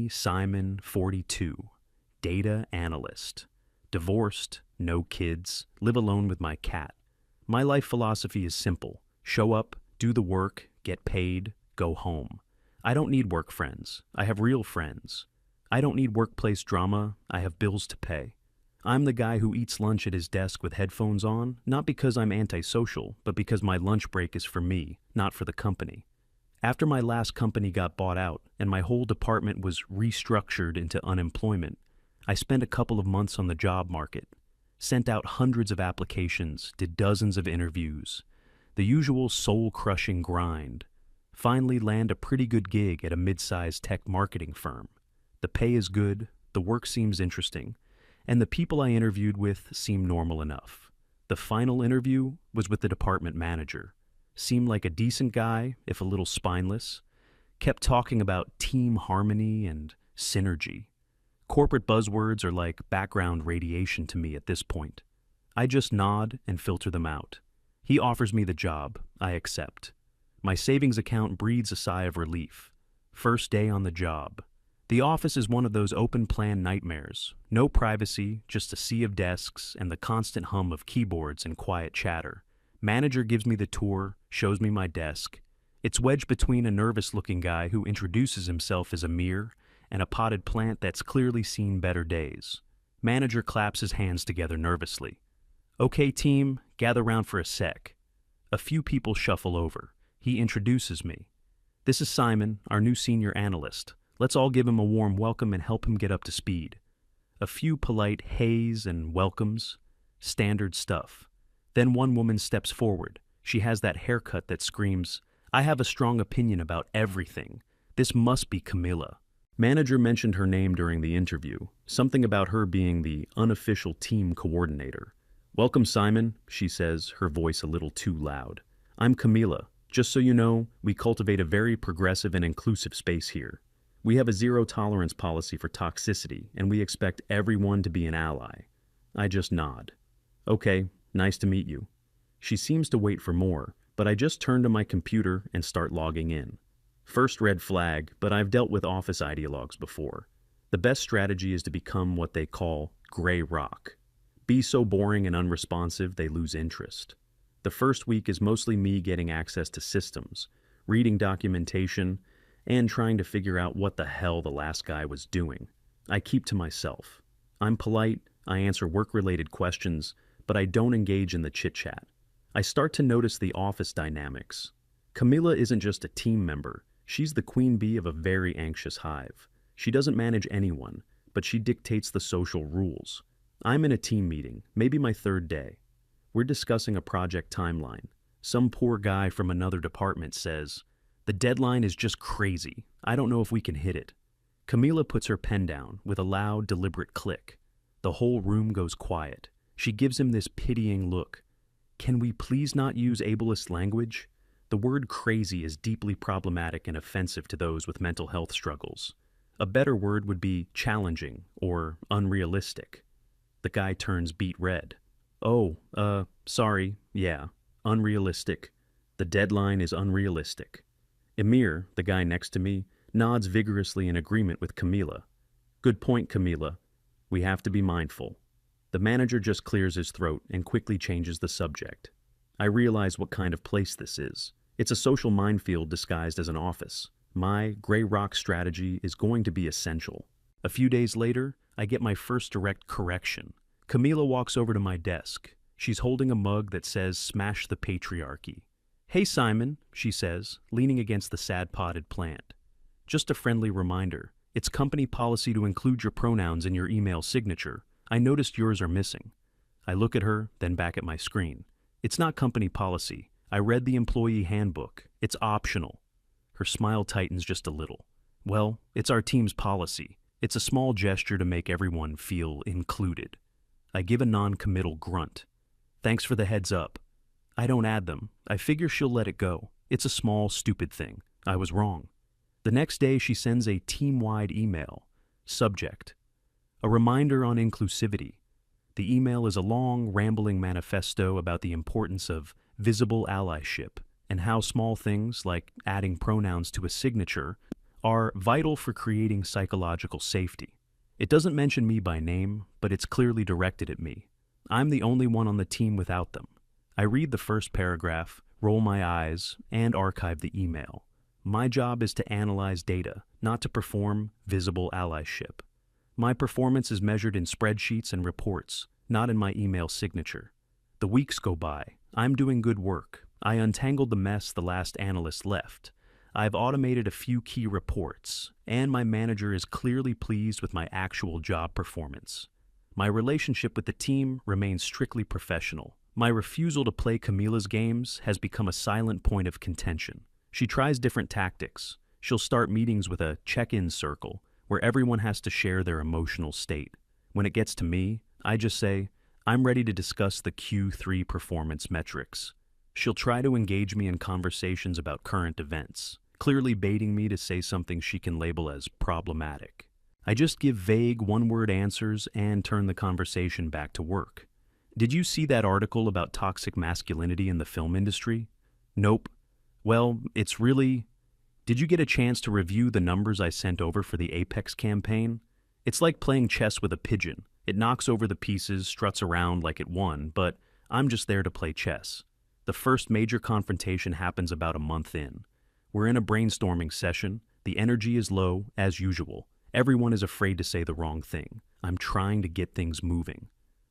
Me, Simon, 42, data analyst, divorced, no kids, live alone with my cat. My life philosophy is simple. Show up, do the work, get paid, go home. I don't need work friends. I have real friends. I don't need workplace drama. I have bills to pay. I'm the guy who eats lunch at his desk with headphones on, not because I'm antisocial, but because my lunch break is for me, not for the company. After my last company got bought out and my whole department was restructured into unemployment, I spent a couple of months on the job market, sent out hundreds of applications, did dozens of interviews, the usual soul-crushing grind, finally land a pretty good gig at a mid-sized tech marketing firm. The pay is good, the work seems interesting, and the people I interviewed with seem normal enough. The final interview was with the department manager. Seemed like a decent guy, if a little spineless. Kept talking about team harmony and synergy. Corporate buzzwords are like background radiation to me at this point. I just nod and filter them out. He offers me the job. I accept. My savings account breathes a sigh of relief. First day on the job. The office is one of those open-plan nightmares. No privacy, just a sea of desks and the constant hum of keyboards and quiet chatter. Manager gives me the tour, shows me my desk. It's wedged between a nervous-looking guy who introduces himself as Amir and a potted plant that's clearly seen better days. Manager claps his hands together nervously. Okay, team, gather round for a sec. A few people shuffle over. He introduces me. This is Simon, our new senior analyst. Let's all give him a warm welcome and help him get up to speed. A few polite heys and welcomes. Standard stuff. Then one woman steps forward. She has that haircut that screams, I have a strong opinion about everything. This must be Camilla. Manager mentioned her name during the interview, something about her being the unofficial team coordinator. Welcome, Simon, she says, her voice a little too loud. I'm Camilla. Just so you know, we cultivate a very progressive and inclusive space here. We have a zero-tolerance policy for toxicity, and we expect everyone to be an ally. I just nod. Okay. Nice to meet you. She seems to wait for more, but I just turn to my computer and start logging in. First red flag, but I've dealt with office ideologues before. The best strategy is to become what they call gray rock. Be so boring and unresponsive they lose interest. The first week is mostly me getting access to systems, reading documentation, and trying to figure out what the hell the last guy was doing. I keep to myself. I'm polite, I answer work-related questions, but I don't engage in the chit-chat. I start to notice the office dynamics. Camilla isn't just a team member. She's the queen bee of a very anxious hive. She doesn't manage anyone, but she dictates the social rules. I'm in a team meeting, maybe my third day. We're discussing a project timeline. Some poor guy from another department says, the deadline is just crazy. I don't know if we can hit it. Camilla puts her pen down with a loud, deliberate click. The whole room goes quiet. She gives him this pitying look. Can we please not use ableist language? The word crazy is deeply problematic and offensive to those with mental health struggles. A better word would be challenging or unrealistic. The guy turns beet red. Oh, sorry, yeah, unrealistic. The deadline is unrealistic. Emir, the guy next to me, nods vigorously in agreement with Camilla. Good point, Camilla. We have to be mindful. The manager just clears his throat and quickly changes the subject. I realize what kind of place this is. It's a social minefield disguised as an office. My gray rock strategy is going to be essential. A few days later, I get my first direct correction. Camilla walks over to my desk. She's holding a mug that says, "Smash the patriarchy." Hey, Simon, she says, leaning against the sad potted plant. Just a friendly reminder. It's company policy to include your pronouns in your email signature. I noticed yours are missing. I look at her, then back at my screen. It's not company policy. I read the employee handbook. It's optional. Her smile tightens just a little. Well, it's our team's policy. It's a small gesture to make everyone feel included. I give a non-committal grunt. Thanks for the heads up. I don't add them. I figure she'll let it go. It's a small, stupid thing. I was wrong. The next day, she sends a team-wide email. Subject: a reminder on inclusivity. The email is a long, rambling manifesto about the importance of visible allyship and how small things like adding pronouns to a signature are vital for creating psychological safety. It doesn't mention me by name, but it's clearly directed at me. I'm the only one on the team without them. I read the first paragraph, roll my eyes, and archive the email. My job is to analyze data, not to perform visible allyship. My performance is measured in spreadsheets and reports, not in my email signature. The weeks go by. I'm doing good work. I untangled the mess the last analyst left. I've automated a few key reports, and my manager is clearly pleased with my actual job performance. My relationship with the team remains strictly professional. My refusal to play Camila's games has become a silent point of contention. She tries different tactics. She'll start meetings with a check-in circle, where everyone has to share their emotional state. When it gets to me, I just say, I'm ready to discuss the Q3 performance metrics. She'll try to engage me in conversations about current events, clearly baiting me to say something she can label as problematic. I just give vague one-word answers and turn the conversation back to work. Did you see that article about toxic masculinity in the film industry? Nope. Well, it's really... Did you get a chance to review the numbers I sent over for the Apex campaign? It's like playing chess with a pigeon. It knocks over the pieces, struts around like it won, but I'm just there to play chess. The first major confrontation happens about a month in. We're in a brainstorming session. The energy is low, as usual. Everyone is afraid to say the wrong thing. I'm trying to get things moving.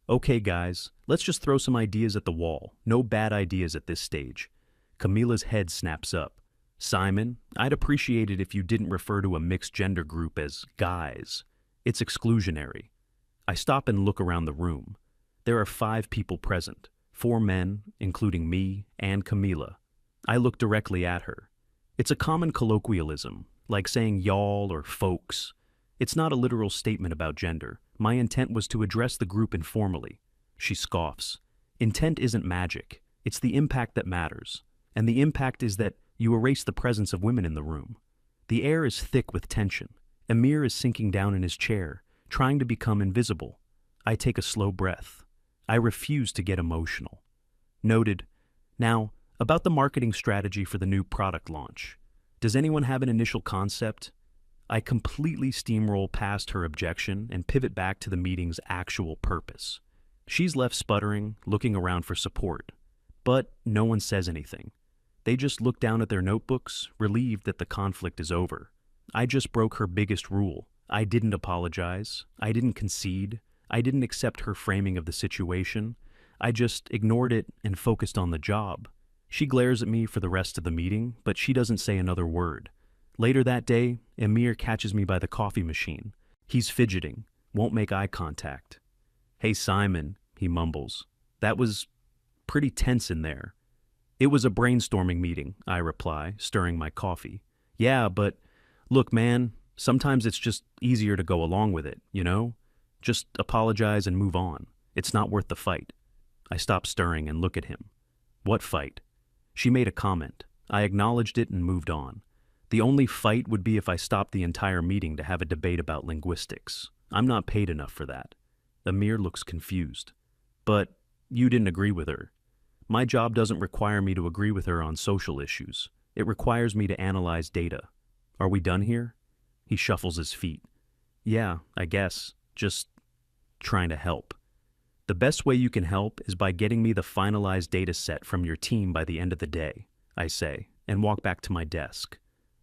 Okay, guys, let's just throw some ideas at the wall. No bad ideas at this stage. Camila's head snaps up. Simon, I'd appreciate it if you didn't refer to a mixed gender group as guys. It's exclusionary. I stop and look around the room. There are 5 people present, 4 men, including me and Camila. I look directly at her. It's a common colloquialism, like saying y'all or folks. It's not a literal statement about gender. My intent was to address the group informally. She scoffs. Intent isn't magic. It's the impact that matters. And the impact is that you erase the presence of women in the room. The air is thick with tension. Amir is sinking down in his chair, trying to become invisible. I take a slow breath. I refuse to get emotional. Noted. Now, about the marketing strategy for the new product launch. Does anyone have an initial concept? I completely steamroll past her objection and pivot back to the meeting's actual purpose. She's left sputtering, looking around for support. But no one says anything. They just look down at their notebooks, relieved that the conflict is over. I just broke her biggest rule. I didn't apologize. I didn't concede. I didn't accept her framing of the situation. I just ignored it and focused on the job. She glares at me for the rest of the meeting, but she doesn't say another word. Later that day, Amir catches me by the coffee machine. He's fidgeting, won't make eye contact. Hey Simon, he mumbles. That was pretty tense in there. It was a brainstorming meeting, I reply, stirring my coffee. Yeah, but look, man, sometimes it's just easier to go along with it, you know? Just apologize and move on. It's not worth the fight. I stop stirring and look at him. What fight? She made a comment. I acknowledged it and moved on. The only fight would be if I stopped the entire meeting to have a debate about linguistics. I'm not paid enough for that. Amir looks confused. But you didn't agree with her. My job doesn't require me to agree with her on social issues. It requires me to analyze data. Are we done here? He shuffles his feet. Yeah, I guess. Just trying to help. The best way you can help is by getting me the finalized data set from your team by the end of the day, I say, and walk back to my desk.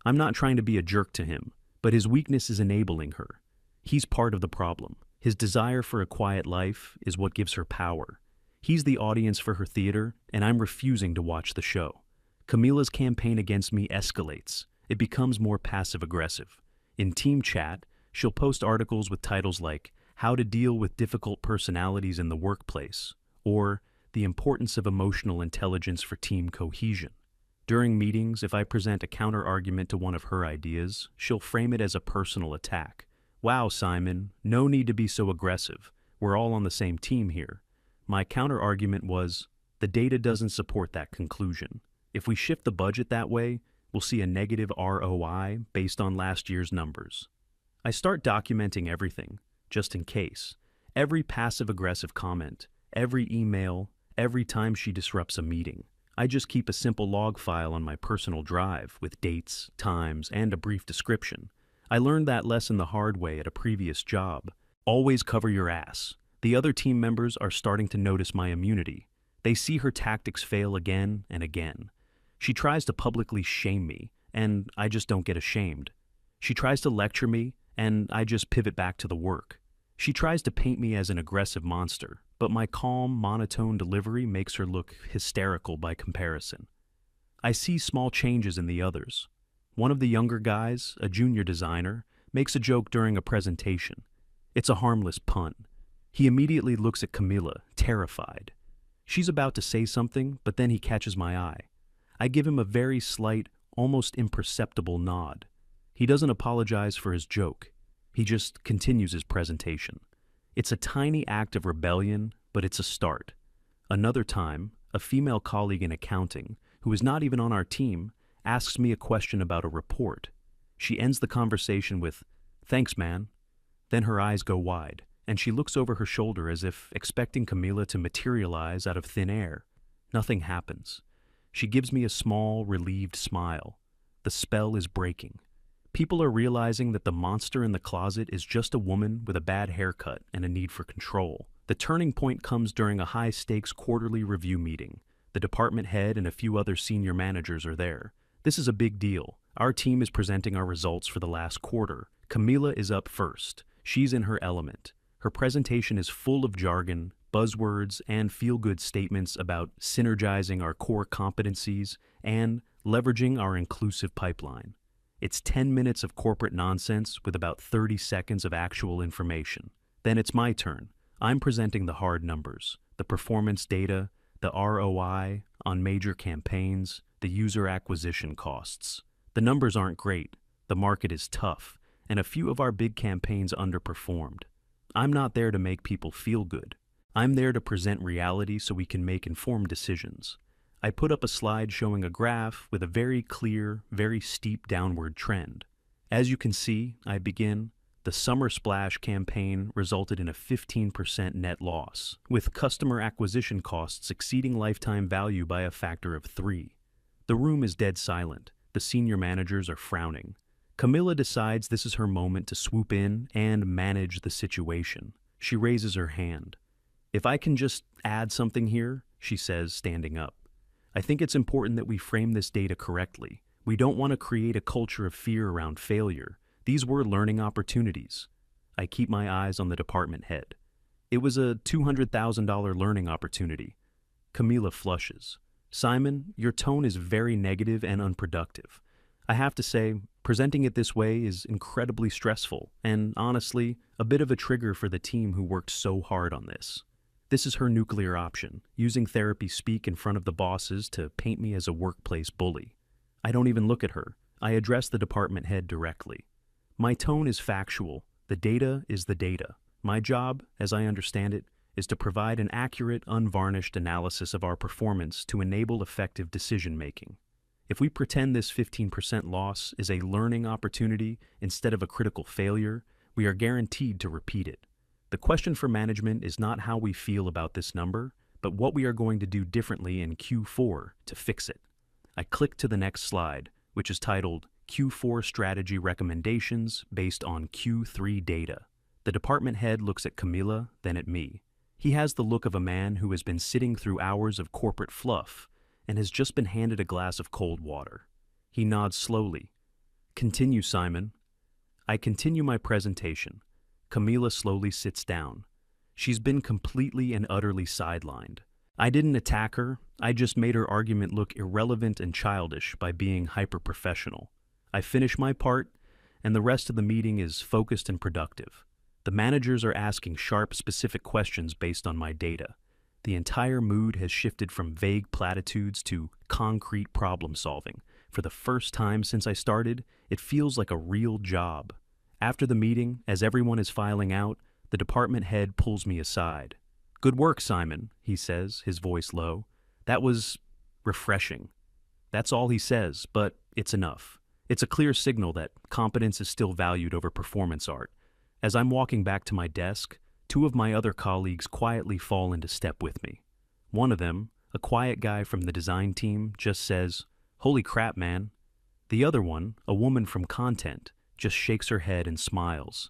I'm not trying to be a jerk to him, but his weakness is enabling her. He's part of the problem. His desire for a quiet life is what gives her power. He's the audience for her theater, and I'm refusing to watch the show. Camila's campaign against me escalates. It becomes more passive-aggressive. In team chat, she'll post articles with titles like How to Deal with Difficult Personalities in the Workplace, or The Importance of Emotional Intelligence for Team Cohesion. During meetings, if I present a counter-argument to one of her ideas, she'll frame it as a personal attack. Wow, Simon, no need to be so aggressive. We're all on the same team here. My counter-argument was, the data doesn't support that conclusion. If we shift the budget that way, we'll see a negative ROI based on last year's numbers. I start documenting everything, just in case. Every passive-aggressive comment, every email, every time she disrupts a meeting. I just keep a simple log file on my personal drive with dates, times, and a brief description. I learned that lesson the hard way at a previous job. Always cover your ass. The other team members are starting to notice my immunity. They see her tactics fail again and again. She tries to publicly shame me, and I just don't get ashamed. She tries to lecture me, and I just pivot back to the work. She tries to paint me as an aggressive monster, but my calm, monotone delivery makes her look hysterical by comparison. I see small changes in the others. One of the younger guys, a junior designer, makes a joke during a presentation. It's a harmless pun. He immediately looks at Camila, terrified. She's about to say something, but then he catches my eye. I give him a very slight, almost imperceptible nod. He doesn't apologize for his joke. He just continues his presentation. It's a tiny act of rebellion, but it's a start. Another time, a female colleague in accounting, who is not even on our team, asks me a question about a report. She ends the conversation with, "Thanks, man." Then her eyes go wide, and she looks over her shoulder as if expecting Camila to materialize out of thin air. Nothing happens. She gives me a small, relieved smile. The spell is breaking. People are realizing that the monster in the closet is just a woman with a bad haircut and a need for control. The turning point comes during a high-stakes quarterly review meeting. The department head and a few other senior managers are there. This is a big deal. Our team is presenting our results for the last quarter. Camila is up first. She's in her element. Her presentation is full of jargon, buzzwords, and feel-good statements about synergizing our core competencies and leveraging our inclusive pipeline. It's 10 minutes of corporate nonsense with about 30 seconds of actual information. Then it's my turn. I'm presenting the hard numbers, the performance data, the ROI on major campaigns, the user acquisition costs. The numbers aren't great, the market is tough, and a few of our big campaigns underperformed. I'm not there to make people feel good. I'm there to present reality so we can make informed decisions. I put up a slide showing a graph with a very clear, very steep downward trend. As you can see, I begin, the Summer Splash campaign resulted in a 15% net loss, with customer acquisition costs exceeding lifetime value by a factor of 3. The room is dead silent. The senior managers are frowning. Camila decides this is her moment to swoop in and manage the situation. She raises her hand. "If I can just add something here," she says, standing up. "I think it's important that we frame this data correctly. We don't want to create a culture of fear around failure. These were learning opportunities." I keep my eyes on the department head. "It was a $200,000 learning opportunity." Camila flushes. "Simon, your tone is very negative and unproductive. I have to say, presenting it this way is incredibly stressful and, honestly, a bit of a trigger for the team who worked so hard on this." This is her nuclear option, using therapy speak in front of the bosses to paint me as a workplace bully. I don't even look at her. I address the department head directly. My tone is factual. The data is the data. My job, as I understand it, is to provide an accurate, unvarnished analysis of our performance to enable effective decision-making. If we pretend this 15% loss is a learning opportunity instead of a critical failure, we are guaranteed to repeat it. The question for management is not how we feel about this number, but what we are going to do differently in Q4 to fix it. I click to the next slide, which is titled Q4 Strategy Recommendations Based on Q3 Data. The department head looks at Camila, then at me. He has the look of a man who has been sitting through hours of corporate fluff and has just been handed a glass of cold water. He nods slowly. "Continue, Simon." I continue my presentation. Camila slowly sits down. She's been completely and utterly sidelined. I didn't attack her, I just made her argument look irrelevant and childish by being hyper-professional. I finish my part, and the rest of the meeting is focused and productive. The managers are asking sharp, specific questions based on my data. The entire mood has shifted from vague platitudes to concrete problem solving. For the first time since I started, it feels like a real job. After the meeting, as everyone is filing out, the department head pulls me aside. "Good work, Simon," he says, his voice low. "That was refreshing." That's all he says, but it's enough. It's a clear signal that competence is still valued over performance art. As I'm walking back to my desk, two of my other colleagues quietly fall into step with me. One of them, A quiet guy from the design team just says, "Holy crap, man." The other one, a woman from content, just shakes her head and smiles.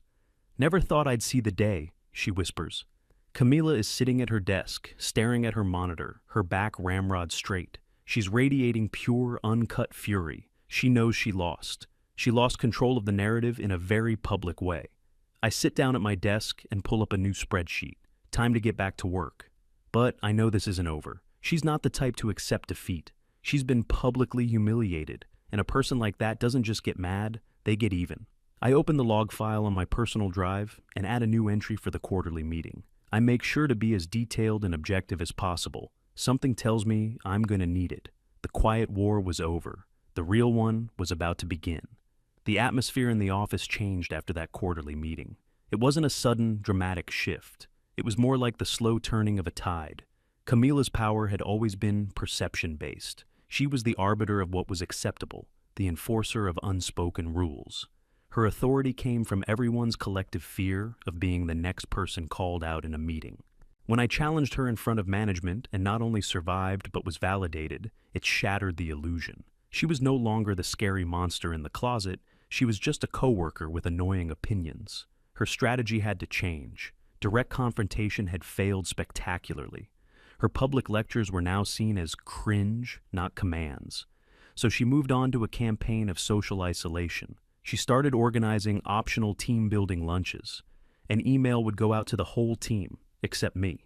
"Never thought I'd see the day," she whispers. Camila is sitting at her desk, staring at her monitor, her back ramrod straight. She's radiating pure, uncut fury. She knows she lost. She lost control of the narrative in a very public way. I sit down at my desk and pull up a new spreadsheet. Time to get back to work. But I know this isn't over. She's not the type to accept defeat. She's been publicly humiliated, and a person like that doesn't just get mad, they get even. I open the log file on my personal drive and add a new entry for the quarterly meeting. I make sure to be as detailed and objective as possible. Something tells me I'm going to need it. The quiet war was over. The real one was about to begin. The atmosphere in the office changed after that quarterly meeting. It wasn't a sudden, dramatic shift. It was more like the slow turning of a tide. Camila's power had always been perception-based. She was the arbiter of what was acceptable, the enforcer of unspoken rules. Her authority came from everyone's collective fear of being the next person called out in a meeting. When I challenged her in front of management and not only survived but was validated, it shattered the illusion. She was no longer the scary monster in the closet. She was just a coworker with annoying opinions. Her strategy had to change. Direct confrontation had failed spectacularly. Her public lectures were now seen as cringe, not commands. So she moved on to a campaign of social isolation. She started organizing optional team-building lunches. An email would go out to the whole team, except me.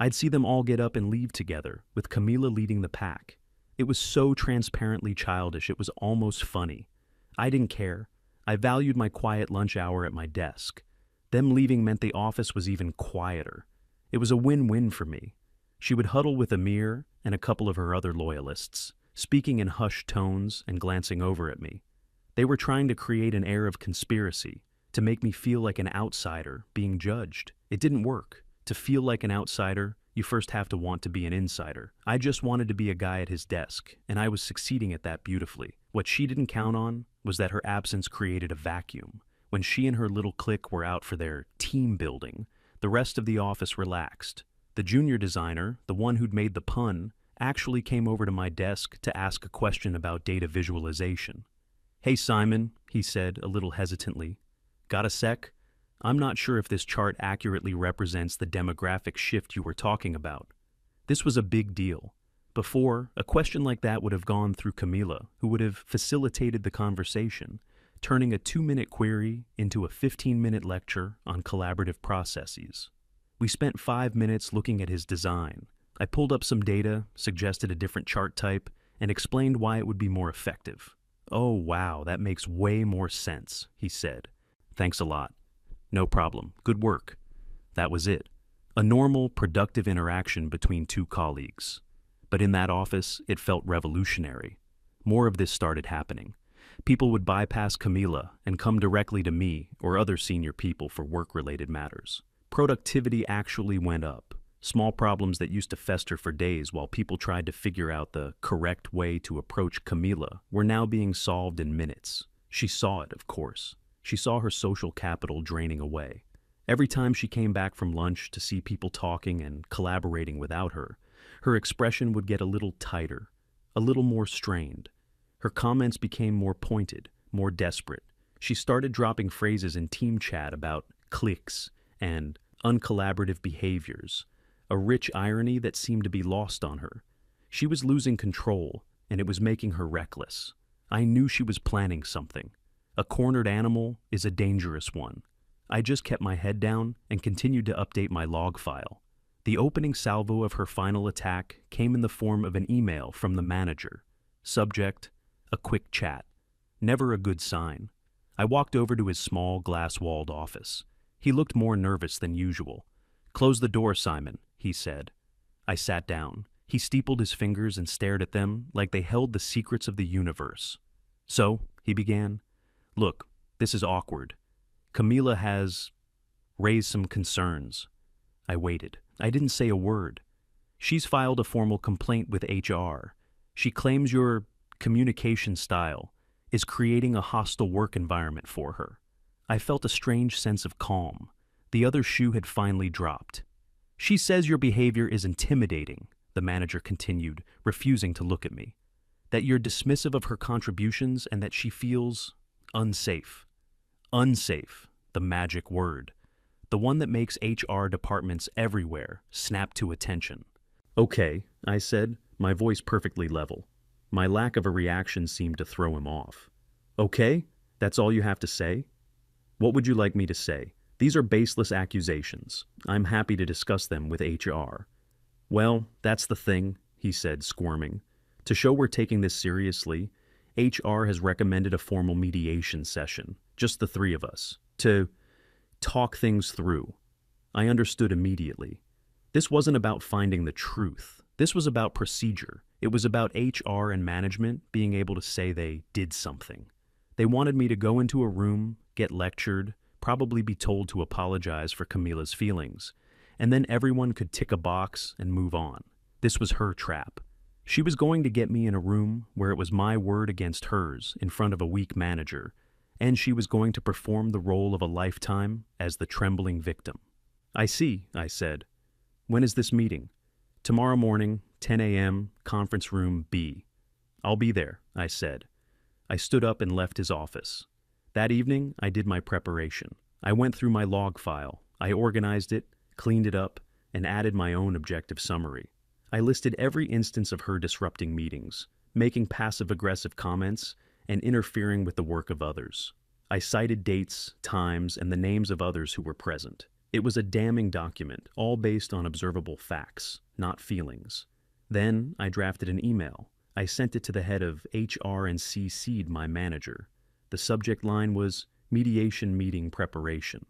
I'd see them all get up and leave together, with Camila leading the pack. It was so transparently childish, it was almost funny. I didn't care. I valued my quiet lunch hour at my desk. Them leaving meant the office was even quieter. It was a win-win for me. She would huddle with Amir and a couple of her other loyalists, speaking in hushed tones and glancing over at me. They were trying to create an air of conspiracy, to make me feel like an outsider being judged. It didn't work. To feel like an outsider, you first have to want to be an insider. I just wanted to be a guy at his desk, and I was succeeding at that beautifully. What she didn't count on was that her absence created a vacuum. When she and her little clique were out for their team building, the rest of the office relaxed. The junior designer, the one who'd made the pun, actually came over to my desk to ask a question about data visualization. "Hey Simon," he said a little hesitantly. "Got a sec? I'm not sure if this chart accurately represents the demographic shift you were talking about." This was a big deal. Before, a question like that would have gone through Camila, who would have facilitated the conversation, turning a 2-minute query into a 15-minute lecture on collaborative processes. We spent 5 minutes looking at his design. I pulled up some data, suggested a different chart type, and explained why it would be more effective. "Oh wow, that makes way more sense," he said. "Thanks a lot." "No problem. Good work." That was it. A normal, productive interaction between two colleagues. But in that office, it felt revolutionary. More of this started happening. People would bypass Camila and come directly to me or other senior people for work-related matters. Productivity actually went up. Small problems that used to fester for days while people tried to figure out the correct way to approach Camila were now being solved in minutes. She saw it, of course. She saw her social capital draining away. Every time she came back from lunch to see people talking and collaborating without her, her expression would get a little tighter, a little more strained. Her comments became more pointed, more desperate. She started dropping phrases in team chat about cliques and uncollaborative behaviors, a rich irony that seemed to be lost on her. She was losing control, and it was making her reckless. I knew she was planning something. A cornered animal is a dangerous one. I just kept my head down and continued to update my log file. The opening salvo of her final attack came in the form of an email from the manager. Subject: a quick chat. Never a good sign. I walked over to his small, glass-walled office. He looked more nervous than usual. "Close the door, Simon," he said. I sat down. He steepled his fingers and stared at them like they held the secrets of the universe. "So," he began, "look, this is awkward. Camila has raised some concerns." I waited. I didn't say a word. "She's filed a formal complaint with HR. She claims your communication style is creating a hostile work environment for her." I felt a strange sense of calm. The other shoe had finally dropped. "She says your behavior is intimidating," the manager continued, refusing to look at me. That you're dismissive of her contributions and that she feels unsafe. Unsafe, the magic word. The one that makes HR departments everywhere snap to attention. Okay, I said, my voice perfectly level. My lack of a reaction seemed to throw him off. Okay? That's all you have to say? What would you like me to say? These are baseless accusations. I'm happy to discuss them with HR. Well, that's the thing, he said, squirming. To show we're taking this seriously, HR has recommended a formal mediation session, just the three of us, to talk things through. I understood immediately. This wasn't about finding the truth. This was about procedure. It was about HR and management being able to say they did something. They wanted me to go into a room, get lectured, probably be told to apologize for Camila's feelings, and then everyone could tick a box and move on. This was her trap. She was going to get me in a room where it was my word against hers in front of a weak manager, and she was going to perform the role of a lifetime as the trembling victim. I see, I said. When is this meeting? Tomorrow morning, 10 a.m., conference room B. I'll be there, I said. I stood up and left his office. That evening, I did my preparation. I went through my log file. I organized it, cleaned it up, and added my own objective summary. I listed every instance of her disrupting meetings, making passive-aggressive comments, and interfering with the work of others. I cited dates, times, and the names of others who were present. It was a damning document, all based on observable facts, not feelings. Then I drafted an email. I sent it to the head of HR and CC'd my manager. The subject line was mediation meeting preparation.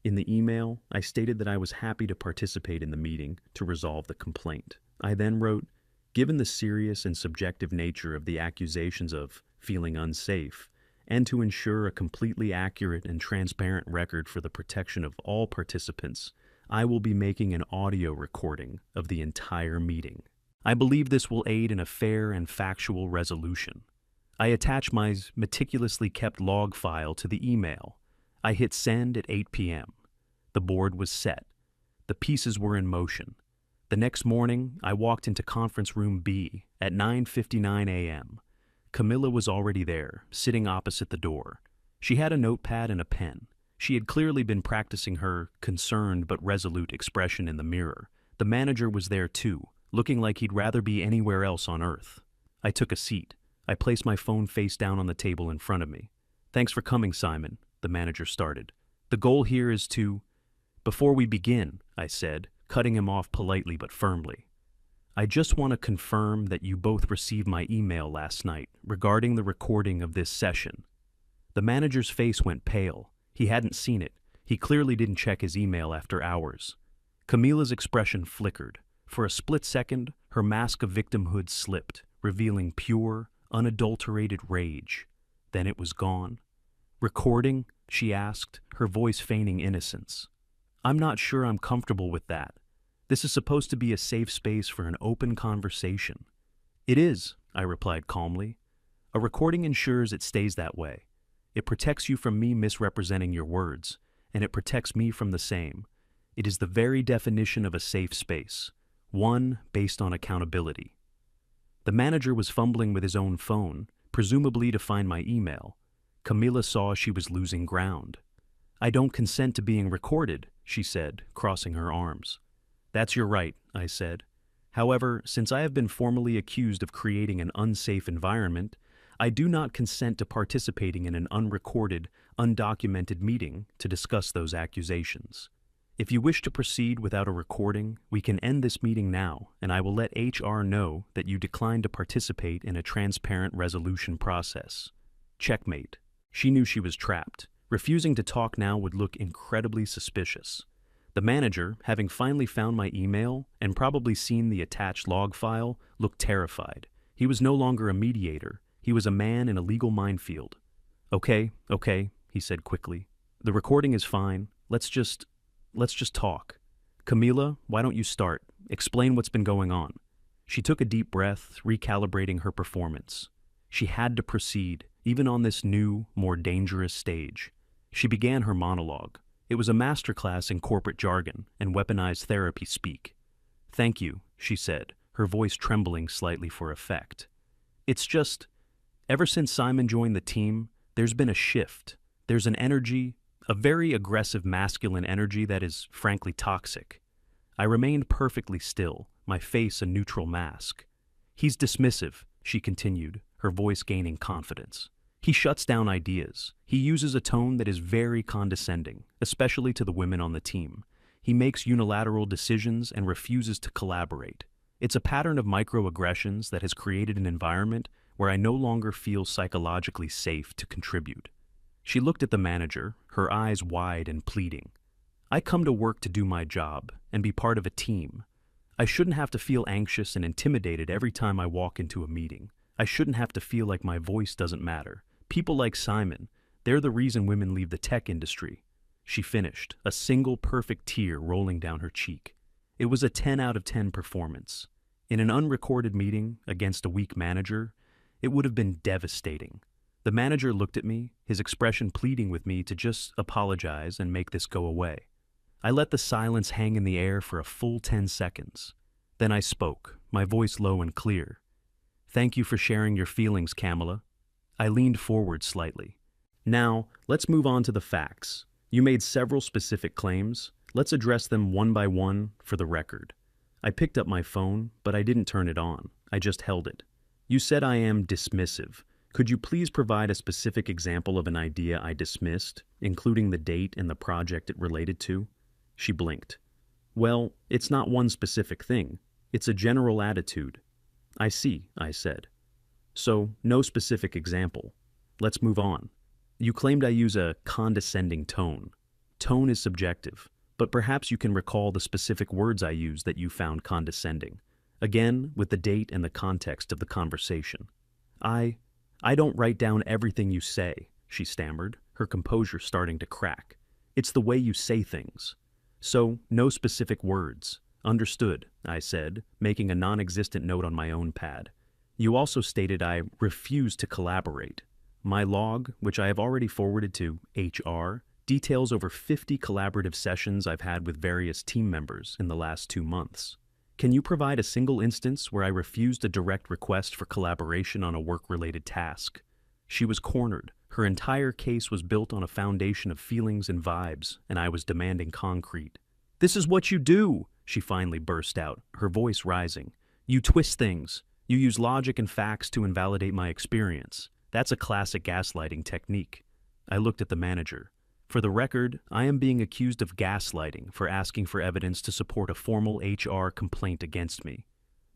In the email, I stated that I was happy to participate in the meeting to resolve the complaint. I then wrote, given the serious and subjective nature of the accusations of feeling unsafe, and to ensure a completely accurate and transparent record for the protection of all participants, I will be making an audio recording of the entire meeting. I believe this will aid in a fair and factual resolution. I attach my meticulously kept log file to the email. I hit send at 8 p.m. The board was set. The pieces were in motion. The next morning, I walked into conference room B at 9:59 a.m. Camilla was already there, sitting opposite the door. She had a notepad and a pen. She had clearly been practicing her concerned but resolute expression in the mirror. The manager was there too, looking like he'd rather be anywhere else on earth. I took a seat. I placed my phone face down on the table in front of me. Thanks for coming, Simon, the manager started. The goal here is to... Before we begin, I said, cutting him off politely but firmly. I just want to confirm that you both received my email last night regarding the recording of this session. The manager's face went pale. He hadn't seen it. He clearly didn't check his email after hours. Camila's expression flickered. For a split second, her mask of victimhood slipped, revealing pure, unadulterated rage. Then it was gone. Recording? She asked, her voice feigning innocence. I'm not sure I'm comfortable with that. This is supposed to be a safe space for an open conversation. It is, I replied calmly. A recording ensures it stays that way. It protects you from me misrepresenting your words, and it protects me from the same. It is the very definition of a safe space, one based on accountability. The manager was fumbling with his own phone, presumably to find my email. Camila saw she was losing ground. I don't consent to being recorded, she said, crossing her arms. That's your right, I said. However, since I have been formally accused of creating an unsafe environment, I do not consent to participating in an unrecorded, undocumented meeting to discuss those accusations. If you wish to proceed without a recording, we can end this meeting now, and I will let HR know that you decline to participate in a transparent resolution process. Checkmate. She knew she was trapped. Refusing to talk now would look incredibly suspicious. The manager, having finally found my email and probably seen the attached log file, looked terrified. He was no longer a mediator. He was a man in a legal minefield. Okay, he said quickly. The recording is fine. Let's just talk. Camila, why don't you start? Explain what's been going on. She took a deep breath, recalibrating her performance. She had to proceed, even on this new, more dangerous stage. She began her monologue. It was a masterclass in corporate jargon and weaponized therapy speak. Thank you, she said, her voice trembling slightly for effect. It's just, ever since Simon joined the team, there's been a shift. There's an energy, a very aggressive masculine energy that is frankly toxic. I remained perfectly still, my face a neutral mask. He's dismissive, she continued, her voice gaining confidence. He shuts down ideas. He uses a tone that is very condescending, especially to the women on the team. He makes unilateral decisions and refuses to collaborate. It's a pattern of microaggressions that has created an environment where I no longer feel psychologically safe to contribute. She looked at the manager, her eyes wide and pleading. I come to work to do my job and be part of a team. I shouldn't have to feel anxious and intimidated every time I walk into a meeting. I shouldn't have to feel like my voice doesn't matter. People like Simon, they're the reason women leave the tech industry. She finished, a single perfect tear rolling down her cheek. It was a 10 out of 10 performance. In an unrecorded meeting against a weak manager, it would have been devastating. The manager looked at me, his expression pleading with me to just apologize and make this go away. I let the silence hang in the air for a full 10 seconds. Then I spoke, my voice low and clear. Thank you for sharing your feelings, Kamala. I leaned forward slightly. Now, let's move on to the facts. You made several specific claims. Let's address them one by one for the record. I picked up my phone, but I didn't turn it on. I just held it. You said I am dismissive. Could you please provide a specific example of an idea I dismissed, including the date and the project it related to? She blinked. Well, it's not one specific thing. It's a general attitude. I see, I said. So, no specific example. Let's move on. You claimed I use a condescending tone. Tone is subjective, but perhaps you can recall the specific words I used that you found condescending. Again, with the date and the context of the conversation. I don't write down everything you say, she stammered, her composure starting to crack. It's the way you say things. So, no specific words. Understood, I said, making a non-existent note on my own pad. You also stated I refuse to collaborate. My log, which I have already forwarded to HR, details over 50 collaborative sessions I've had with various team members in the last 2 months. Can you provide a single instance where I refused a direct request for collaboration on a work-related task? She was cornered. Her entire case was built on a foundation of feelings and vibes, and I was demanding concrete. This is what you do, she finally burst out, her voice rising. You twist things. You use logic and facts to invalidate my experience. That's a classic gaslighting technique. I looked at the manager. For the record, I am being accused of gaslighting for asking for evidence to support a formal HR complaint against me.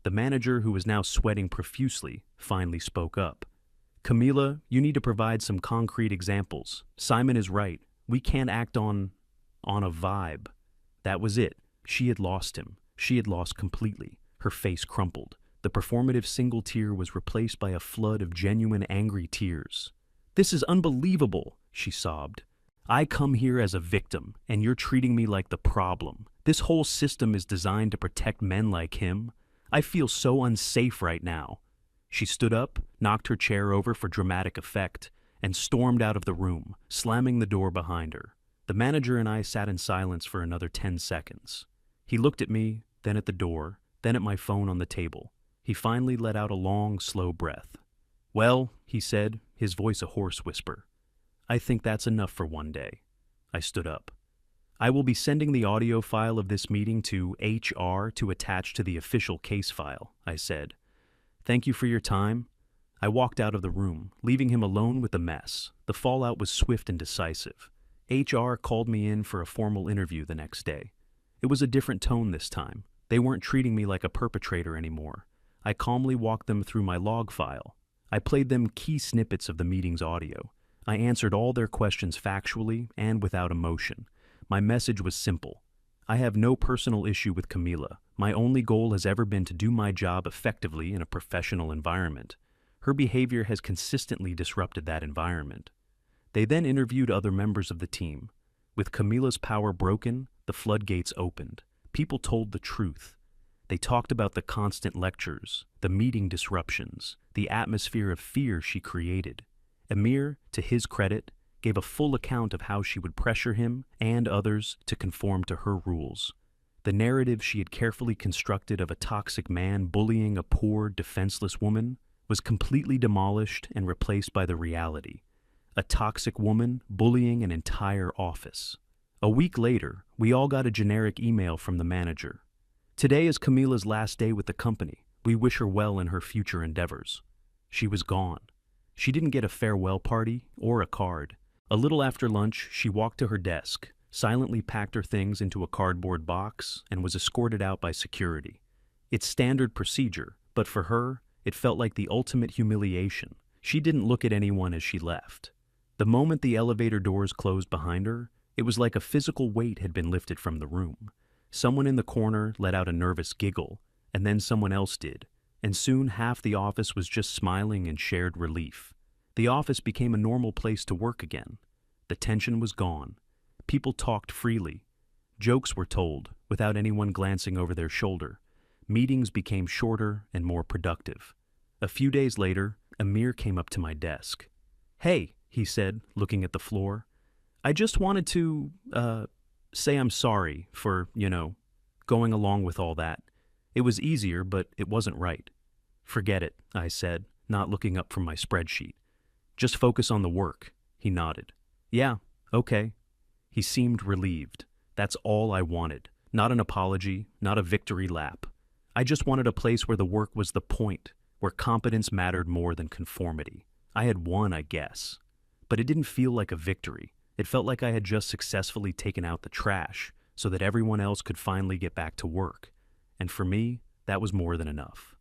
The manager, who was now sweating profusely, finally spoke up. Camila, you need to provide some concrete examples. Simon is right. We can't act on a vibe. That was it. She had lost him. She had lost completely. Her face crumpled. The performative single tear was replaced by a flood of genuine angry tears. This is unbelievable, she sobbed. I come here as a victim, and you're treating me like the problem. This whole system is designed to protect men like him. I feel so unsafe right now. She stood up, knocked her chair over for dramatic effect, and stormed out of the room, slamming the door behind her. The manager and I sat in silence for another 10 seconds. He looked at me, then at the door, then at my phone on the table. He finally let out a long, slow breath. Well, he said, his voice a hoarse whisper. I think that's enough for one day. I stood up. I will be sending the audio file of this meeting to HR to attach to the official case file, I said. Thank you for your time. I walked out of the room, leaving him alone with the mess. The fallout was swift and decisive. HR called me in for a formal interview the next day. It was a different tone this time. They weren't treating me like a perpetrator anymore. I calmly walked them through my log file. I played them key snippets of the meeting's audio. I answered all their questions factually and without emotion. My message was simple. I have no personal issue with Camila. My only goal has ever been to do my job effectively in a professional environment. Her behavior has consistently disrupted that environment. They then interviewed other members of the team. With Camila's power broken, the floodgates opened. People told the truth. They talked about the constant lectures, the meeting disruptions, the atmosphere of fear she created. Amir, to his credit, gave a full account of how she would pressure him and others to conform to her rules. The narrative she had carefully constructed of a toxic man bullying a poor, defenseless woman was completely demolished and replaced by the reality: a toxic woman bullying an entire office. A week later, we all got a generic email from the manager. "Today is Camila's last day with the company. We wish her well in her future endeavors." She was gone. She didn't get a farewell party or a card. A little after lunch, she walked to her desk, silently packed her things into a cardboard box, and was escorted out by security. It's standard procedure, but for her, it felt like the ultimate humiliation. She didn't look at anyone as she left. The moment the elevator doors closed behind her, it was like a physical weight had been lifted from the room. Someone in the corner let out a nervous giggle, and then someone else did, and soon half the office was just smiling in shared relief. The office became a normal place to work again. The tension was gone. People talked freely. Jokes were told, without anyone glancing over their shoulder. Meetings became shorter and more productive. A few days later, Amir came up to my desk. "Hey," he said, looking at the floor. "I just wanted to, say I'm sorry for, going along with all that. It was easier, but it wasn't right." "Forget it," I said, not looking up from my spreadsheet. "Just focus on the work." He nodded. "Yeah, okay." He seemed relieved. That's all I wanted. Not an apology, not a victory lap. I just wanted a place where the work was the point, where competence mattered more than conformity. I had won, I guess. But it didn't feel like a victory. It felt like I had just successfully taken out the trash so that everyone else could finally get back to work. And for me, that was more than enough.